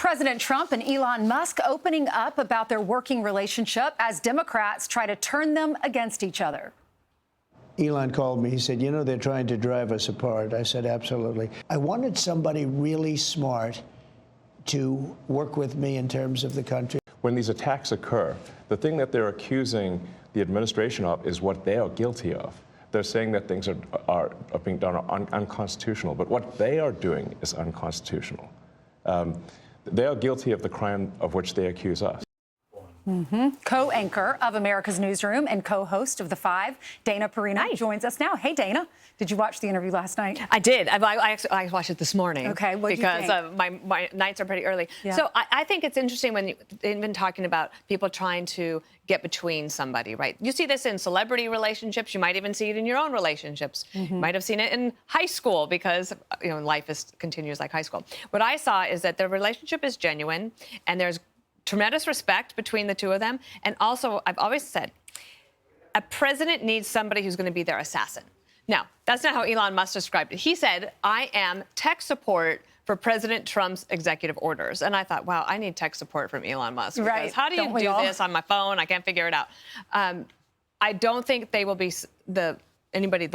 President Trump and Elon Musk opening up about their working relationship as Democrats try to turn them against each other. Elon called me. He said, you know, they're trying to drive us apart. I said, absolutely. I wanted somebody really smart to work with me in terms of the country. When these attacks occur, the thing that they're accusing the administration of is what they are guilty of. They're saying that things are being done unconstitutional, but what they are doing is unconstitutional. They are guilty of the crime of which they accuse us. Co-anchor of America's Newsroom and co-host of The Five, Dana Perino, joins us now. Hey, Dana, did you watch the interview last night? I did. I watched it this morning. Okay, what do you think? Because my nights are pretty early. Yeah. So I think it's interesting when they've been talking about people trying to get between somebody, right? You see this in celebrity relationships. You might even see it in your own relationships. You might have seen it in high school because, you know, life continues like high school. What I saw is that the relationship is genuine and there's tremendous respect between the two of them. And also, I've always said, a president needs somebody who's going to be their assassin. Now, that's not how Elon Musk described it. He said, I am tech support for President Trump's executive orders. And I thought, wow, I need tech support from Elon Musk. Right. How do you do this on my phone? I can't figure it out. I don't think they will be, the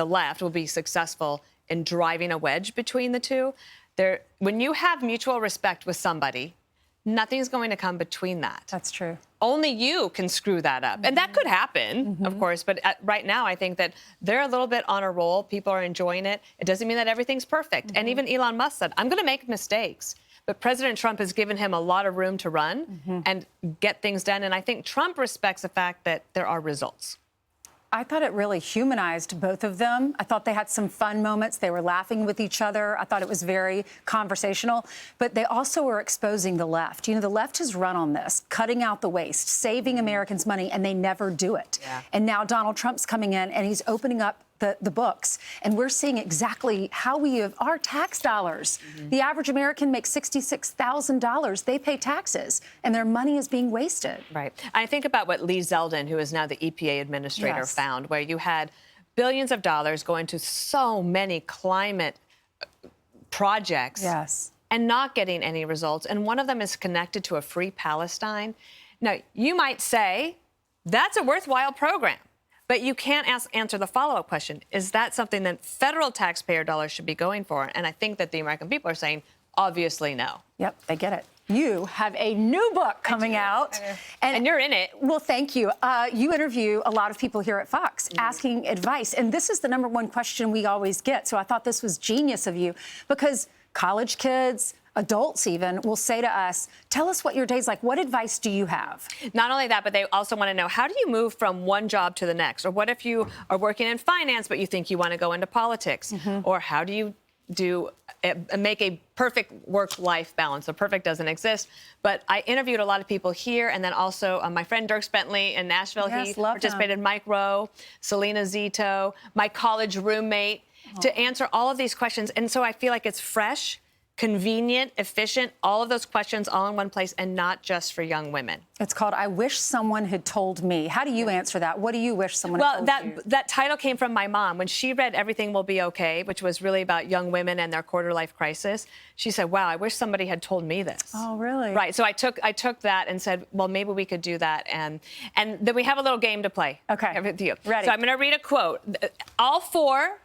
left will be successful in driving a wedge between the two. When you have mutual respect with somebody, nothing's going to come between that. That's true. Only you can screw that up. And that could happen, of course, but right now I think that they're a little bit on a roll. People are enjoying it. It doesn't mean that everything's perfect. And even Elon Musk said, I'm going to make mistakes. But President Trump has given him a lot of room to run and get things done. And I think Trump respects the fact that there are results. I thought it really humanized both of them. I thought they had some fun moments. They were laughing with each other. I thought it was very conversational. But they also were exposing the left. You know, the left has run on this, cutting out the waste, saving Americans money, and they never do it. Yeah. And now Donald Trump's coming in, and he's opening up the books. And we're seeing exactly how we have our tax dollars. The average American makes $66,000. They pay taxes, and their money is being wasted. Right. I think about what Lee Zeldin, who is now the EPA administrator, found, where you had billions of dollars going to so many climate projects and not getting any results. And one of them is connected to a free Palestine. Now, you might say, that's a worthwhile program. But you can't answer the follow-up question. Is that something that federal taxpayer dollars should be going for? And I think that the American people are saying, obviously, no. Yep, they get it. You have a new book coming out. And you're in it. Well, thank you. You interview a lot of people here at Fox asking advice. And this is the #1 question we always get. So I thought this was genius of you because college kids, adults even, will say to us, tell us what your day's like. What advice do you have? Not only that, but they also want to know, how do you move from one job to the next? Or what if you are working in finance, but you think you want to go into politics? Or how do you make a perfect work-life balance? So perfect doesn't exist. But I interviewed a lot of people here, and then also my friend Dirk Bentley in Nashville. He participated, Mike Rowe, Selena Zito, my college roommate, to answer all of these questions. And so I feel like it's fresh, convenient, efficient, all of those questions all in one place, and not just for young women. It's called I Wish Someone Had Told Me. How do you answer that? What do you wish someone had told you? Well, that title came from my mom. When she read Everything Will Be Okay, which was really about young women and their quarter-life crisis, she said, wow, I wish somebody had told me this. Oh, really? Right. So I took that and said, well, maybe we could do that. And then we have a little game to play. Okay. With you. Ready. So I'm going to read a quote. All 4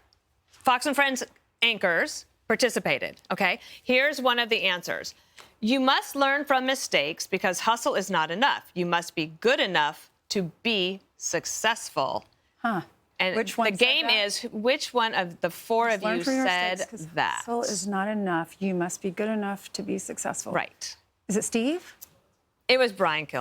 Fox and Friends anchors participated, okay? Here's one of the answers. You must learn from mistakes because hustle is not enough. You must be good enough to be successful. And which one the game is, which one of the 4 of you said that? Hustle is not enough. You must be good enough to be successful. Right. Is it Steve? It was Brian Kilmeade.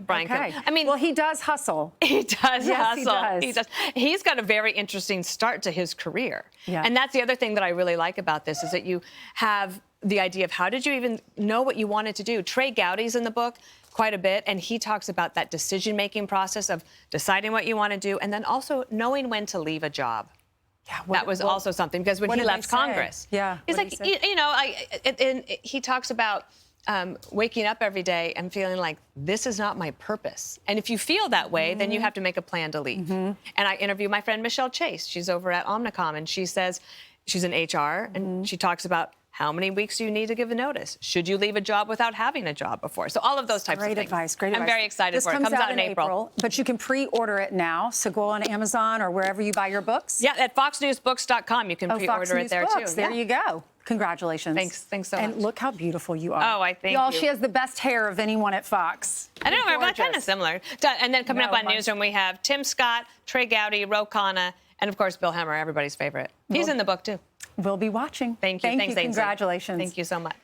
Brian Kilmeade. I mean, well, he does hustle. He does hustle. He does. He's got a very interesting start to his career. Yeah. And that's the other thing that I really like about this is that you have the idea of how did you even know what you wanted to do? Trey Gowdy's in the book quite a bit, and he talks about that decision-making process of deciding what you want to do and then also knowing when to leave a job. Yeah, that was also something, because when he left Congress, he's like, you know, he talks about waking up every day and feeling like this is not my purpose. And if you feel that way, then you have to make a plan to leave. And I interview my friend Michelle Chase. She's over at Omnicom, and she says she's in HR, and she talks about How many weeks do you need to give a notice? Should you leave a job without having a job before? So all of those types of things. Great advice. Great advice. I'm very excited for it. It This comes out in April. But you can pre-order it now. So go on Amazon or wherever you buy your books. Yeah, at foxnewsbooks.com. You can pre-order it there, too. There you go. Congratulations. Thanks so much. And look how beautiful you are. Oh, I thank Y'all, you. she has the best hair of anyone at Fox. I don't know, we're kind of Gorgeous. similar. And then coming up on No, Newsroom, we have Tim Scott, Trey Gowdy, Ro Khanna, and of course, Bill Hemmer, everybody's favorite. He's in the book, too. We'll be watching. Thank you. Thanks, Ainsley. Congratulations. Thank you so much.